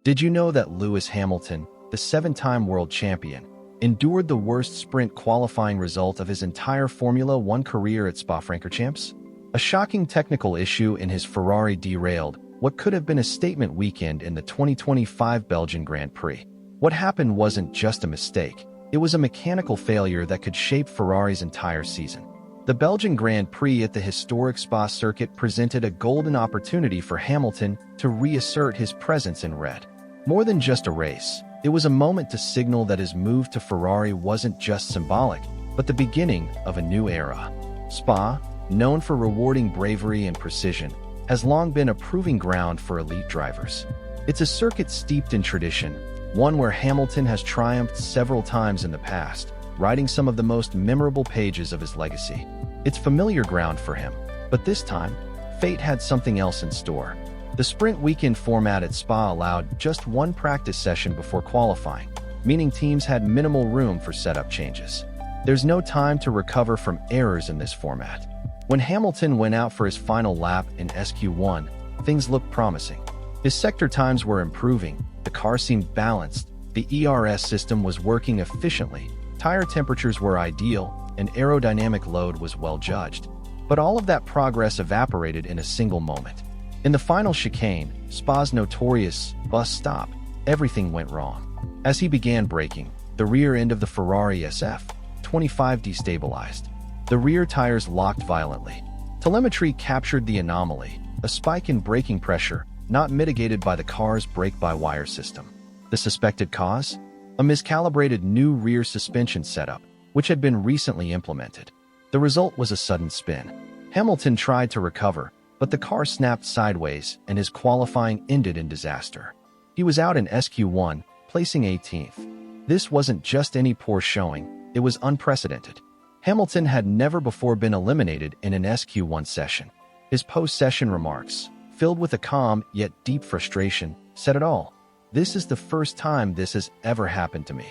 Did you know that Lewis Hamilton, the 7-time world champion, endured the worst sprint qualifying result of his entire Formula One career at Spa-Francorchamps? A shocking technical issue in his Ferrari derailed what could have been a statement weekend in the 2025 Belgian Grand Prix. What happened wasn't just a mistake, it was a mechanical failure that could shape Ferrari's entire season. The Belgian Grand Prix at the historic Spa circuit presented a golden opportunity for Hamilton to reassert his presence in red. More than just a race, it was a moment to signal that his move to Ferrari wasn't just symbolic, but the beginning of a new era. Spa, known for rewarding bravery and precision, has long been a proving ground for elite drivers. It's a circuit steeped in tradition, one where Hamilton has triumphed several times in the past, writing some of the most memorable pages of his legacy. It's familiar ground for him, but this time, fate had something else in store. The sprint weekend format at Spa allowed just one practice session before qualifying, meaning teams had minimal room for setup changes. There's no time to recover from errors in this format. When Hamilton went out for his final lap in SQ1, things looked promising. His sector times were improving, the car seemed balanced, the ERS system was working efficiently, tire temperatures were ideal, and aerodynamic load was well judged. But all of that progress evaporated in a single moment. In the final chicane, Spa's notorious bus stop, everything went wrong. As he began braking, the rear end of the Ferrari SF-25 destabilized. The rear tires locked violently. Telemetry captured the anomaly, a spike in braking pressure not mitigated by the car's brake-by-wire system. The suspected cause? A miscalibrated new rear suspension setup, which had been recently implemented. The result was a sudden spin. Hamilton tried to recover, but the car snapped sideways and his qualifying ended in disaster. He was out in SQ1, placing 18th. This wasn't just any poor showing, it was unprecedented. Hamilton had never before been eliminated in an SQ1 session. His post-session remarks, filled with a calm yet deep frustration, said it all. "This is the first time this has ever happened to me."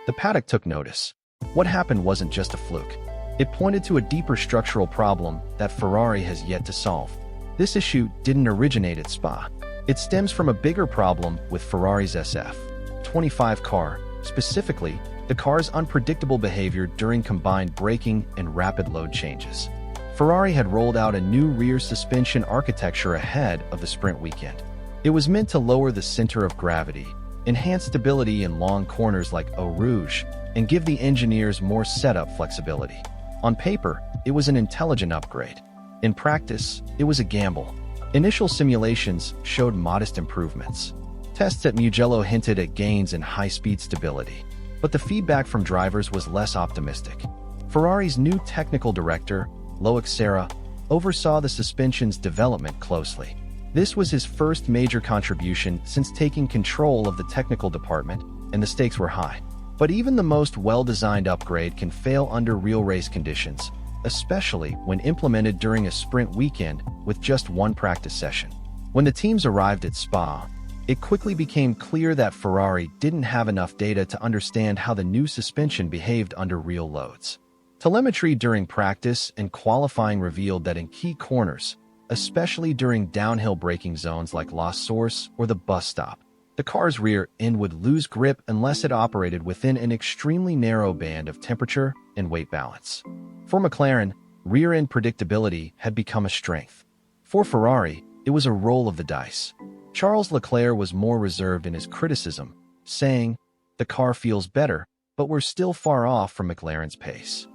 The paddock took notice. What happened wasn't just a fluke. It pointed to a deeper structural problem that Ferrari has yet to solve. This issue didn't originate at Spa. It stems from a bigger problem with Ferrari's SF-25 car, specifically the car's unpredictable behavior during combined braking and rapid load changes. Ferrari had rolled out a new rear suspension architecture ahead of the sprint weekend. It was meant to lower the center of gravity, enhance stability in long corners like Eau Rouge, and give the engineers more setup flexibility. On paper, it was an intelligent upgrade. In practice, it was a gamble. Initial simulations showed modest improvements. Tests at Mugello hinted at gains in high-speed stability. But the feedback from drivers was less optimistic. Ferrari's new technical director, Loic Serra, oversaw the suspension's development closely. This was his first major contribution since taking control of the technical department, and the stakes were high. But even the most well-designed upgrade can fail under real race conditions, especially when implemented during a sprint weekend with just one practice session. When the teams arrived at Spa, it quickly became clear that Ferrari didn't have enough data to understand how the new suspension behaved under real loads. Telemetry during practice and qualifying revealed that in key corners, especially during downhill braking zones like La Source or the bus stop, the car's rear end would lose grip unless it operated within an extremely narrow band of temperature and weight balance. For McLaren, rear-end predictability had become a strength. For Ferrari, it was a roll of the dice. Charles Leclerc was more reserved in his criticism, saying, "The car feels better, but we're still far off from McLaren's pace."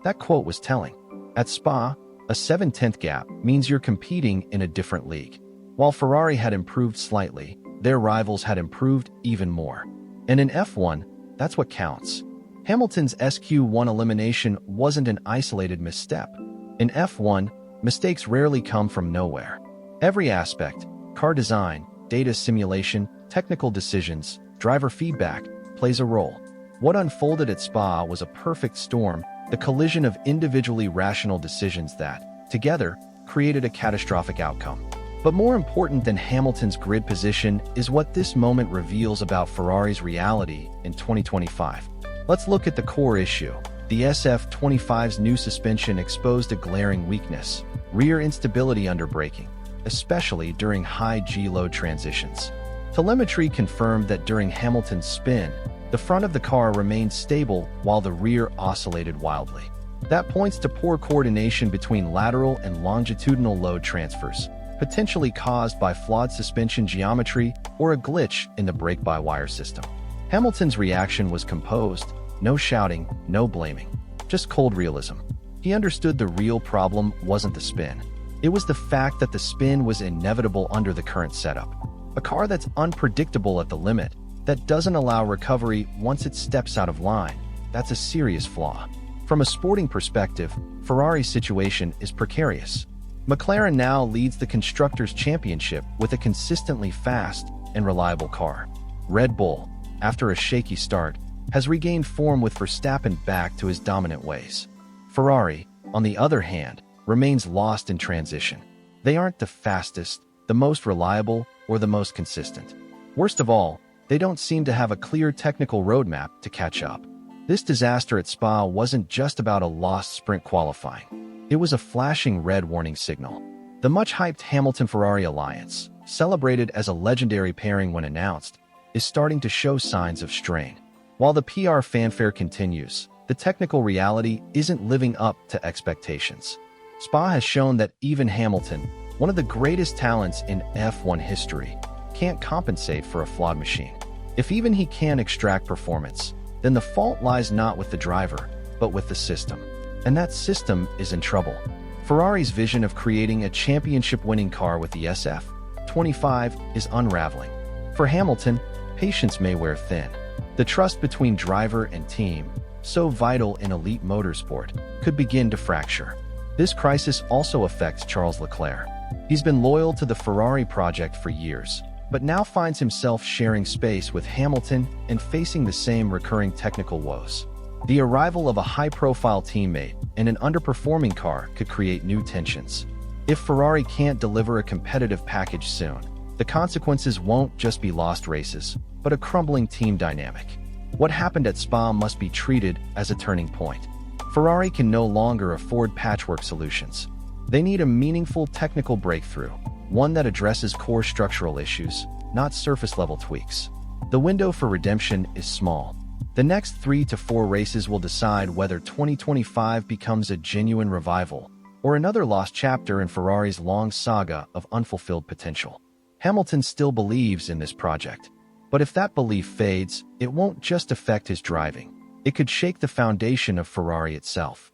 That quote was telling. At Spa, a 7/10 gap means you're competing in a different league. While Ferrari had improved slightly, their rivals had improved even more. And in F1, that's what counts. Hamilton's SQ1 elimination wasn't an isolated misstep. In F1, mistakes rarely come from nowhere. Every aspect, car design, data simulation, technical decisions, driver feedback, plays a role. What unfolded at Spa was a perfect storm, the collision of individually rational decisions that, together, created a catastrophic outcome. But more important than Hamilton's grid position is what this moment reveals about Ferrari's reality in 2025. Let's look at the core issue. The SF-25's new suspension exposed a glaring weakness: rear instability under braking, especially during high G-load transitions. Telemetry confirmed that during Hamilton's spin, the front of the car remained stable while the rear oscillated wildly. That points to poor coordination between lateral and longitudinal load transfers, potentially caused by flawed suspension geometry or a glitch in the brake-by-wire system. Hamilton's reaction was composed, no shouting, no blaming, just cold realism. He understood the real problem wasn't the spin. It was the fact that the spin was inevitable under the current setup. A car that's unpredictable at the limit, that doesn't allow recovery once it steps out of line, that's a serious flaw. From a sporting perspective, Ferrari's situation is precarious. McLaren now leads the Constructors' Championship with a consistently fast and reliable car. Red Bull, after a shaky start, has regained form with Verstappen back to his dominant ways. Ferrari, on the other hand, remains lost in transition. They aren't the fastest, the most reliable, or the most consistent. Worst of all, they don't seem to have a clear technical roadmap to catch up. This disaster at Spa wasn't just about a lost sprint qualifying. It was a flashing red warning signal. The much-hyped Hamilton-Ferrari alliance, celebrated as a legendary pairing when announced, is starting to show signs of strain. While the PR fanfare continues, the technical reality isn't living up to expectations. Spa has shown that even Hamilton, one of the greatest talents in F1 history, can't compensate for a flawed machine. If even he can extract performance, then the fault lies not with the driver, but with the system. And that system is in trouble. Ferrari's vision of creating a championship-winning car with the SF-25 is unraveling. For Hamilton, patience may wear thin. The trust between driver and team, so vital in elite motorsport, could begin to fracture. This crisis also affects Charles Leclerc. He's been loyal to the Ferrari project for years, but now finds himself sharing space with Hamilton and facing the same recurring technical woes. The arrival of a high-profile teammate and an underperforming car could create new tensions. If Ferrari can't deliver a competitive package soon, the consequences won't just be lost races, but a crumbling team dynamic. What happened at Spa must be treated as a turning point. Ferrari can no longer afford patchwork solutions. They need a meaningful technical breakthrough, one that addresses core structural issues, not surface-level tweaks. The window for redemption is small. The next 3 to 4 races will decide whether 2025 becomes a genuine revival or another lost chapter in Ferrari's long saga of unfulfilled potential. Hamilton still believes in this project, but if that belief fades, it won't just affect his driving. It could shake the foundation of Ferrari itself.